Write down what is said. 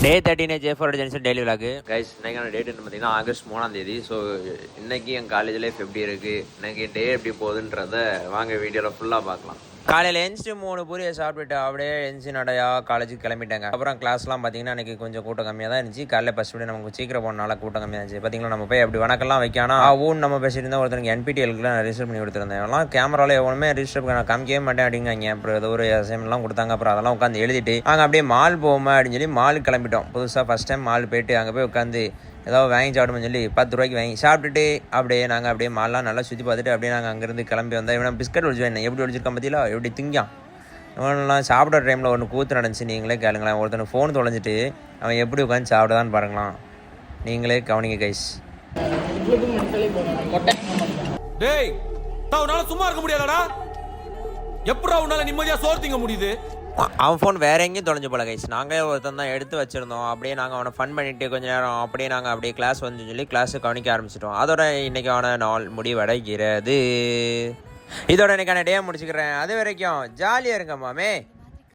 டே 13 J4 Jensen daily vlog guys. இன்னைக்கான date என்ன பார்த்தீங்கன்னா ஆகஸ்ட் 3ஆம் தேதி. ஸோ இன்னைக்கு என் காலேஜ் லைஃப் எப்படி இருக்கு, இன்னைக்கு டே எப்படி போகுதுன்றத வாங்க வீடியோவில் ஃபுல்லாக பார்க்கலாம். காலையில் எழுந்துச்சு 3 பூரியை சாப்பிட்டுட்டு அப்படியே எழுந்துச்சு நடையா காலேஜுக்கு கிளம்பிட்டாங்க. அப்புறம் கிளாஸ்லாம் பார்த்தீங்கன்னா இன்றைக்கி கொஞ்சம் கூட்டம் கம்மியாக தான் இருந்துச்சு. காலையில் ஃபஸ்ட் படி நமக்கு சீக்கிரம் போனால கூட்டம் கம்மியாக இருந்துச்சு. பார்த்தீங்களா நம்ம போய் அப்படி வணக்கம்லாம் வைக்கானா ஊன்னு நம்ம பேசிட்டு இருந்தால் ஒருத்தருக்கு NPTLக்குலாம் ரெஜிஸ்டர் பண்ணி கொடுத்துருந்தேன். எல்லாம் கேமராவில் எவ்வளோமே ரெஜிஸ்டர் பண்ண காமிக்கவே மாட்டேன் அப்படிங்காங்க. அப்புறம் ஏதோ ஒரு அசைன்மெண்ட்லாம் கொடுத்தாங்க. அப்புறம் அதெல்லாம் உட்காந்து எழுதிட்டு அங்கே அப்படியே மால் போவோமா அப்படின்னு சொல்லி மால் கிளம்பிட்டோம். புதுசாக ஃபஸ்ட் டைம் மால் போயிட்டு அங்கே போய் உட்காந்து ஏதாவது வாங்கி சாப்பிடுன்னு சொல்லி 10 ரூபாய்க்கு வாங்கி சாப்பிட்டுட்டு அப்படியே நாங்கள் அப்படியே மால்லாம் நல்லா சுற்றி பார்த்துட்டு அப்படியே நாங்கள் அங்கேருந்து கிளம்பி வந்தோம். இவனை பிஸ்கட் ஒழிச்சு வேணும் எப்படி ஒழிச்சிருக்கான் பற்றியில எப்படி திங்கான். இவனெல்லாம் சாப்பிட்ற டைமில் ஒன்று கூத்து நடந்துச்சு. நீங்களே கேளுங்களேன். ஒருத்தனை ஃபோன் தொலைஞ்சிட்டு அவன் எப்படி உட்காந்து சாப்பிடுதான்னு பாருங்களாம். நீங்களே கவனிங்க கைஸ். டேய் உன்னால சும்மா இருக்க முடியாதடா. எப்படா உன்னால நிம்மதியா சோறு திங்க முடியுது? அவன் ஃபோன் வேற எங்கேயும் தொலைஞ்சு போல கைஸ். நாங்களே ஒருத்தன் தான் எடுத்து வச்சிருந்தோம். அப்படியே நாங்கள் அவனை ஃபன் பண்ணிட்டு கொஞ்ச நேரம் அப்படியே நாங்கள் அப்படியே கிளாஸ் வந்து சொல்லி கிளாஸை கவனிக்க ஆரம்பிச்சிட்டோம். அதோட இன்னைக்கான நாள் முடிவடைகிறது. இதோட இன்னைக்கான டே முடிச்சுக்கிறேன். அது வரைக்கும் ஜாலியாக இருங்க மாமே.